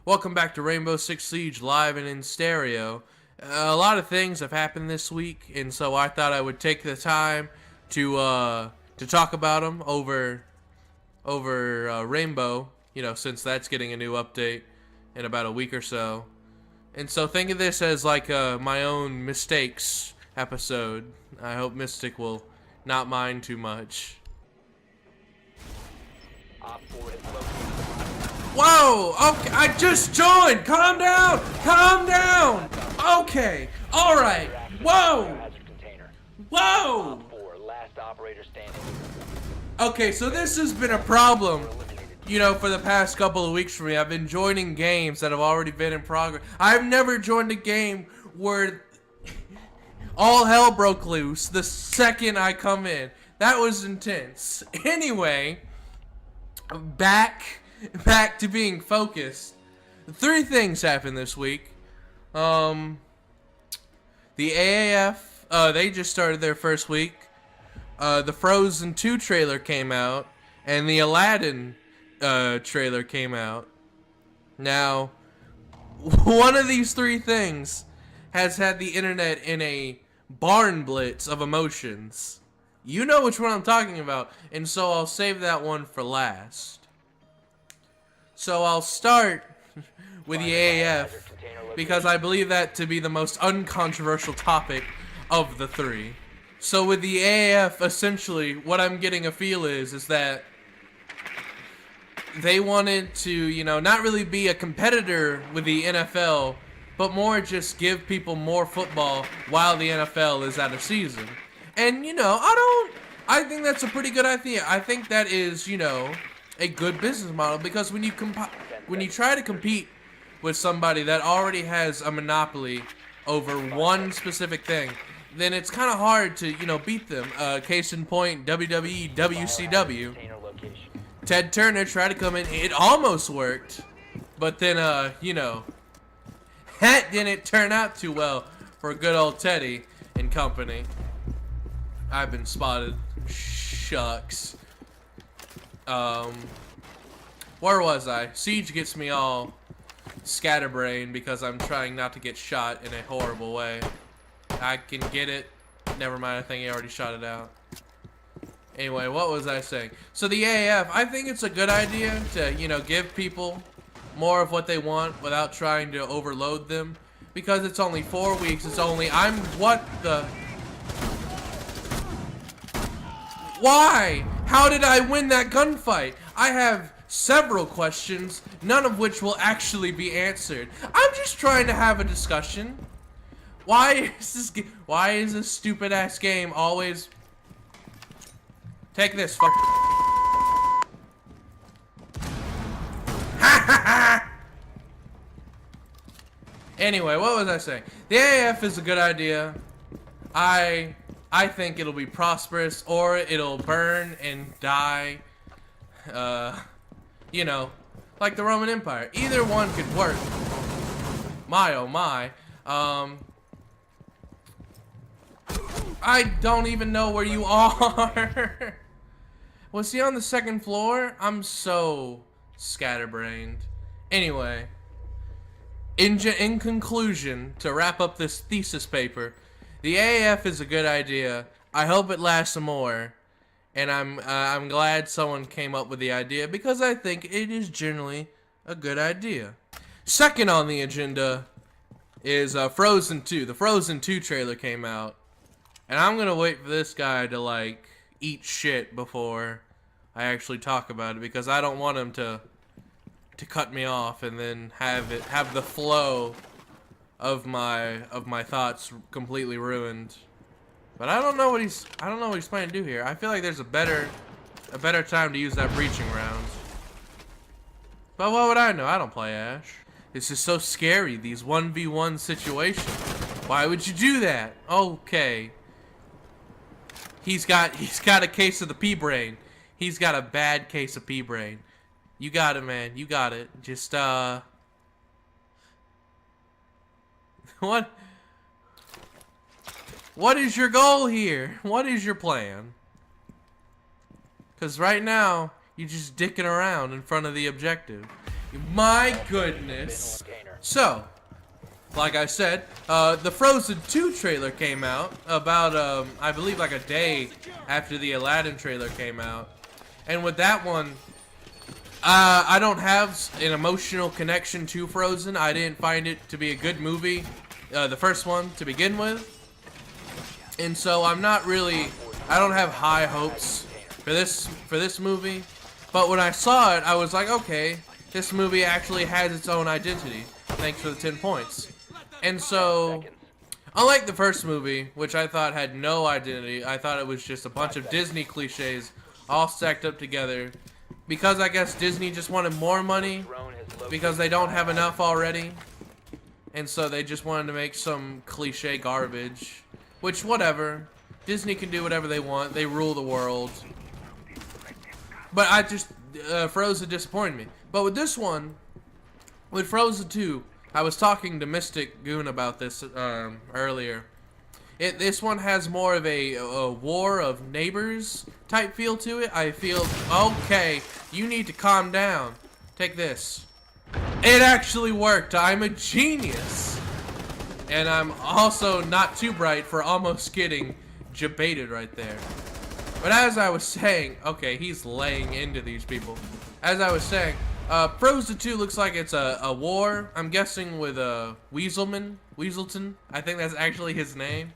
Welcome back to Rainbow Six Siege live and in stereo. A lot of things have happened this week, and so I thought I would take the time to talk about them over Rainbow. You know, since that's getting a new update in about a week or so. And so think of this as like my own mistakes episode. I hope Mystic will not mind too much. Whoa! Okay, I just joined! Calm down! Calm down! Okay, alright! Whoa! Whoa! Okay, so this has been a problem, you know, for the past couple of weeks for me. I've been joining games that have already been in progress. I've never joined a game where all hell broke loose the second I come in. That was intense. Anyway, back to being focused. Three things happened this week. The AAF, they just started their first week. The Frozen 2 trailer came out, and the Aladdin trailer came out. Now, one of these three things has had the internet in a barn blitz of emotions. You know which one I'm talking about, and so I'll save that one for last. So I'll start with the AAF because I believe that to be the most uncontroversial topic of the three. So with the AAF, essentially, what I'm getting a feel is that they wanted to, you know, not really be a competitor with the NFL, but more just give people more football while the NFL is out of season. And, you know, I think that's a pretty good idea. I think that is, you know, a good business model, because when you try to compete with somebody that already has a monopoly over one specific thing, then it's kind of hard to, you know, beat them. Case in point, WWE, WCW. Ted Turner tried to come in. It almost worked, but then, you know, that didn't turn out too well for good old Teddy and company. I've been spotted. Shucks. Where was I? Siege gets me all scatterbrained because I'm trying not to get shot in a horrible way. I can get it. Never mind, I think he already shot it out. Anyway, what was I saying? So the AAF, I think it's a good idea to, you know, give people more of what they want without trying to overload them. Because it's only 4 weeks, it's only, what the? Why? How did I win that gunfight? I have several questions, none of which will actually be answered. I'm just trying to have a discussion. Why is this stupid ass game always? Take this, fuck. Anyway, what was I saying? The AAF is a good idea. I think it'll be prosperous, or it'll burn and die. You know, like the Roman Empire. Either one could work. My oh my. I don't even know where you are. Was he on the second floor? I'm so scatterbrained. Anyway, in conclusion, to wrap up this thesis paper, the AAF is a good idea. I hope it lasts some more. And I'm glad someone came up with the idea, because I think it is generally a good idea. Second on the agenda is Frozen 2. The Frozen 2 trailer came out. And I'm going to wait for this guy to, like, eat shit before I actually talk about it, because I don't want him to cut me off and then have the flow of my thoughts completely ruined. But I don't know what he's planning to do here. I feel like there's a better time to use that breaching round. But what would I know? I don't play Ash. This is so scary, these 1v1 situations. Why would you do that? Okay. He's got a case of the pea brain. He's got a bad case of pea brain. You got it, man. You got it. Just What is your goal here? What is your plan? Because right now, you're just dicking around in front of the objective. My goodness. So, like I said, the Frozen 2 trailer came out about, I believe like a day after the Aladdin trailer came out. And with that one, I don't have an emotional connection to Frozen. I didn't find it to be a good movie, the first one to begin with. And so I don't have high hopes for this movie. But when I saw it, I was like, okay, this movie actually has its own identity. Thanks for the 10 points. And so, unlike the first movie, which I thought had no identity, I thought it was just a bunch of Disney cliches all stacked up together. Because I guess Disney just wanted more money, because they don't have enough already. And so they just wanted to make some cliche garbage. Which, whatever. Disney can do whatever they want. They rule the world. But I just, Frozen disappointed me. But with this one, with Frozen 2, I was talking to Mystic Goon about this earlier. This one has more of a war of neighbors type feel to it. I feel, okay, you need to calm down. Take this. It actually worked. I'm a genius. And I'm also not too bright for almost getting jebaited right there. But as I was saying, okay, he's laying into these people. As I was saying, Frozen 2 looks like it's a war. I'm guessing with Weaselton. I think that's actually his name.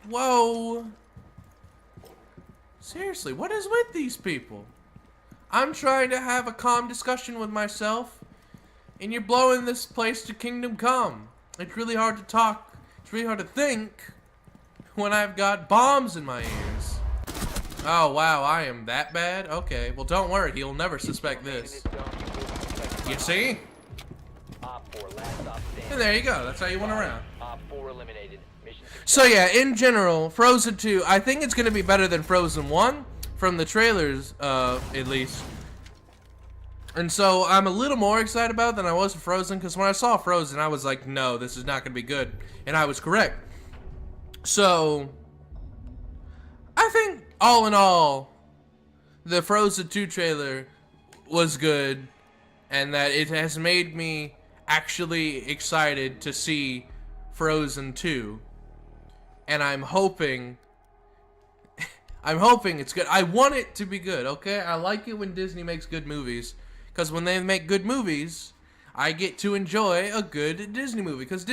Whoa. Seriously, what is with these people? I'm trying to have a calm discussion with myself, and you're blowing this place to Kingdom Come. It's really hard to talk. It's really hard to think when I've got bombs in my ears. Oh, wow, I am that bad? Okay, well, don't worry. He'll never suspect this. You see? And there you go. That's how you went around. So, yeah, in general, Frozen 2, I think it's going to be better than Frozen 1, from the trailers, at least. And so, I'm a little more excited about it than I was for Frozen, because when I saw Frozen, I was like, no, this is not going to be good. And I was correct. So, I think, all in all, the Frozen 2 trailer was good, and that it has made me actually excited to see Frozen 2. And I'm hoping it's good. I want it to be good, okay? I like it when Disney makes good movies, because when they make good movies, I get to enjoy a good Disney movie. Because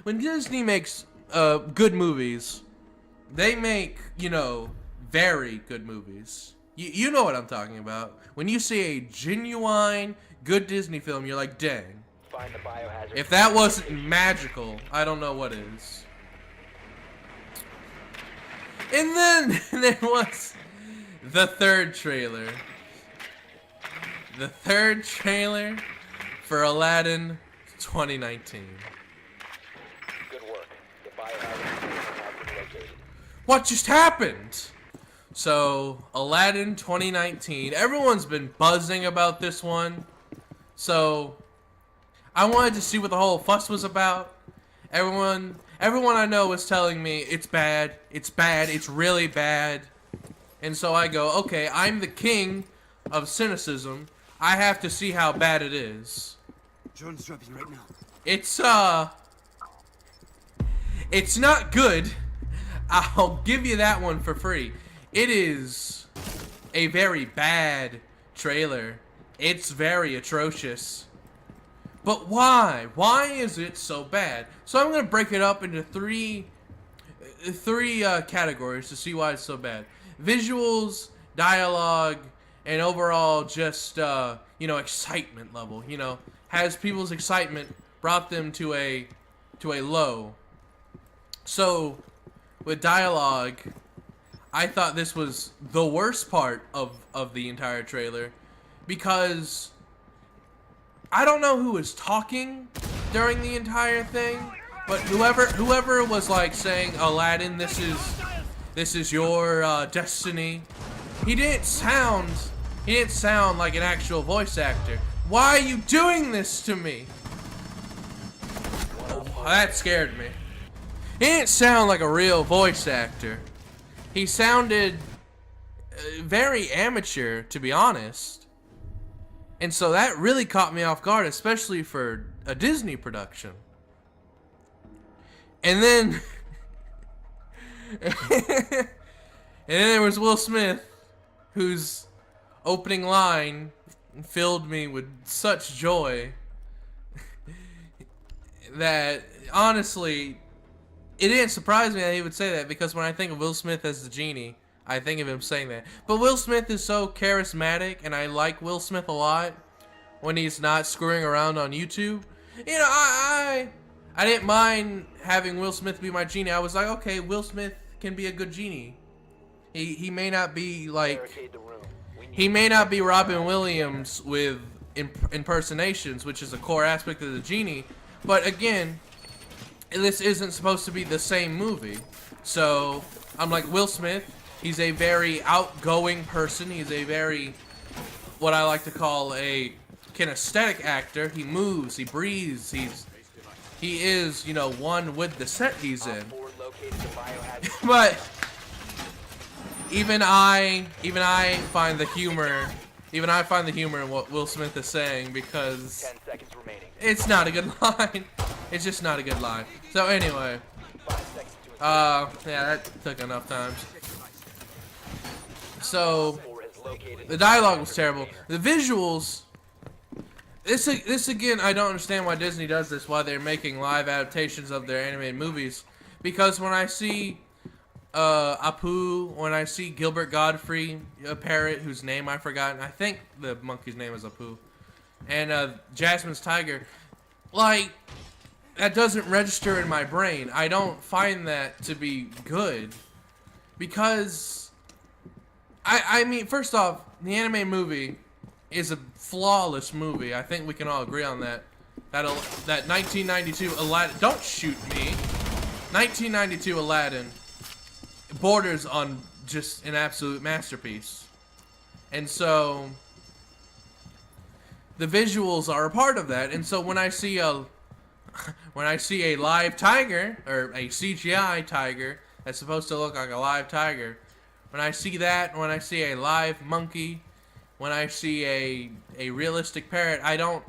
when Disney makes good movies, they make, very good movies. You know what I'm talking about. When you see a genuine, good Disney film, you're like, dang. If that wasn't magical, I don't know what is. And then there was the third trailer. The third trailer for Aladdin 2019. Good work. The biohazard has been located. What just happened? So, Aladdin 2019. Everyone's been buzzing about this one. So, I wanted to see what the whole fuss was about. Everyone I know was telling me it's bad, it's really bad. And so I go, okay, I'm the king of cynicism. I have to see how bad it is. Drone's dropping right now. It's not good. I'll give you that one for free. It is a very bad trailer. It's very atrocious. But why? Why is it so bad? So I'm going to break it up into three categories to see why it's so bad. Visuals, dialogue, and overall just, excitement level. Has people's excitement brought them to a low? So, with dialogue, I thought this was the worst part of the entire trailer, because I don't know who was talking during the entire thing, but whoever was like saying, Aladdin, this is your destiny. He didn't sound like an actual voice actor. Why are you doing this to me? Oh, that scared me. He didn't sound like a real voice actor. He sounded very amateur, to be honest. And so that really caught me off guard, especially for a Disney production. And then and then there was Will Smith, whose opening line filled me with such joy that honestly, it didn't surprise me that he would say that, because when I think of Will Smith as the genie, I think of him saying that. But Will Smith is so charismatic, and I like Will Smith a lot when he's not screwing around on YouTube. You know, I didn't mind having Will Smith be my genie. I was like, okay, Will Smith can be a good genie. He may not be like, he may not be Robin Williams with impersonations, which is a core aspect of the genie. But again, this isn't supposed to be the same movie. So I'm like, Will Smith, he's a very outgoing person. He's a very, what I like to call a kinesthetic actor. He moves, he breathes, he is, you know, one with the set he's in. But even I find the humor, in what Will Smith is saying, because 10 seconds remaining. it's not a good line. It's just not a good line. So anyway, 5 seconds to yeah, that took enough times. So 4 has located the dialogue was terrible. The visuals. This again, I don't understand why Disney does this. Why they're making live adaptations of their animated movies? Because when I see Apu, when I see Gilbert Godfrey, a parrot whose name I've forgotten, I think the monkey's name is Apu, and Jasmine's tiger, like, that doesn't register in my brain. I don't find that to be good, because I mean, first off, the anime movie is a flawless movie. I think we can all agree on that. That 1992 Aladdin, don't shoot me. 1992 Aladdin borders on just an absolute masterpiece. And so the visuals are a part of that. And so when I see a live tiger, or a CGI tiger that's supposed to look like a live tiger, when I see that, when I see a live monkey, when I see a realistic parrot, I don't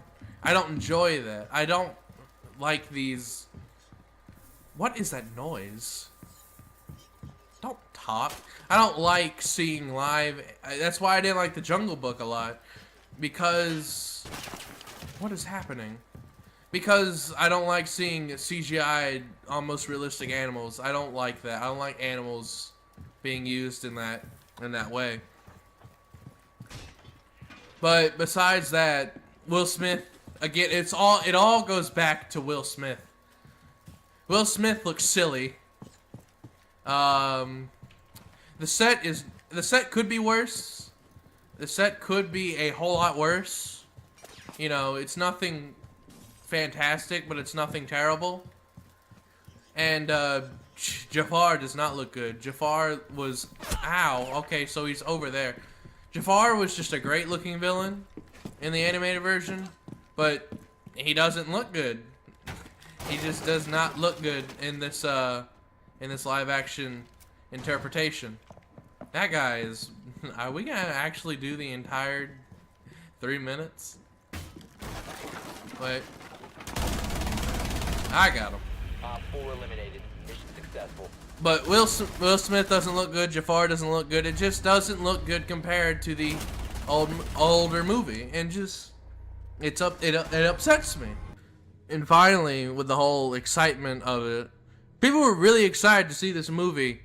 enjoy that. I don't like these. What is that noise? Don't talk. I don't like seeing live. That's why I didn't like the Jungle Book a lot, because what is happening? Because I don't like seeing CGI almost realistic animals. I don't like that. I don't like animals being used in that way. But besides that, Will Smith, again, it all goes back to Will Smith. Will Smith looks silly. The set could be worse. The set could be a whole lot worse. You know, it's nothing fantastic, but it's nothing terrible. And Jafar does not look good. Jafar was, ow, okay, so he's over there. Jafar was just a great looking villain in the animated version, but he doesn't look good. He just does not look good in this live action interpretation. That guy is, are we gonna actually do the entire 3 minutes? Wait. I got him. 4 eliminated. Mission successful. But Will Smith doesn't look good. Jafar doesn't look good. It just doesn't look good compared to the older movie, and just it upsets me. And finally, with the whole excitement of it, people were really excited to see this movie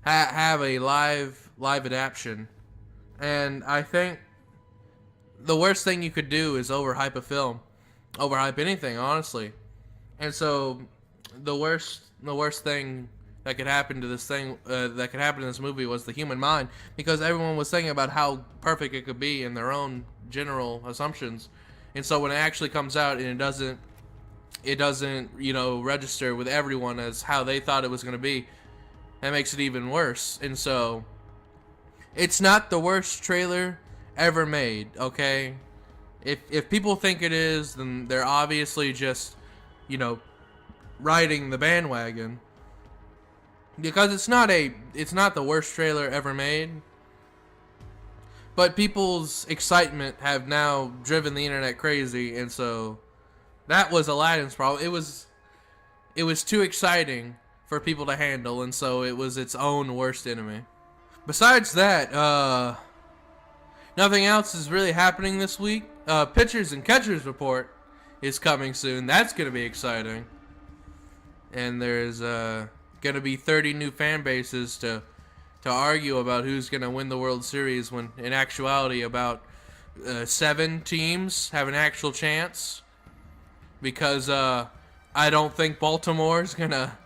have a live adaptation, and I think the worst thing you could do is overhype a film, overhype anything, honestly. And so the worst thing that could happen to this movie was the human mind, because everyone was thinking about how perfect it could be in their own general assumptions. And so when it actually comes out and it doesn't, you know, register with everyone as how they thought it was going to be, that makes it even worse. And so it's not the worst trailer ever made, okay? If people think it is, then they're obviously just, you know, riding the bandwagon, because it's not the worst trailer ever made. But people's excitement have now driven the internet crazy, and so that was Aladdin's problem. It was too exciting for people to handle, and so it was its own worst enemy. Besides that, nothing else is really happening this week. Pitchers and catchers report is coming soon. That's gonna be exciting. And there's gonna be 30 new fan bases to argue about who's gonna win the World Series, when in actuality about 7 teams have an actual chance, because I don't think Baltimore's gonna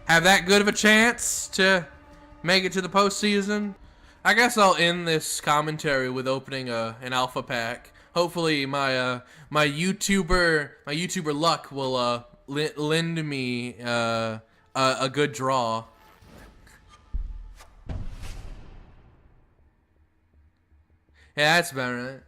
have that good of a chance to make it to the postseason. I guess I'll end this commentary with opening an alpha pack. Hopefully my YouTuber luck will lend me a good draw. Yeah, that's about right.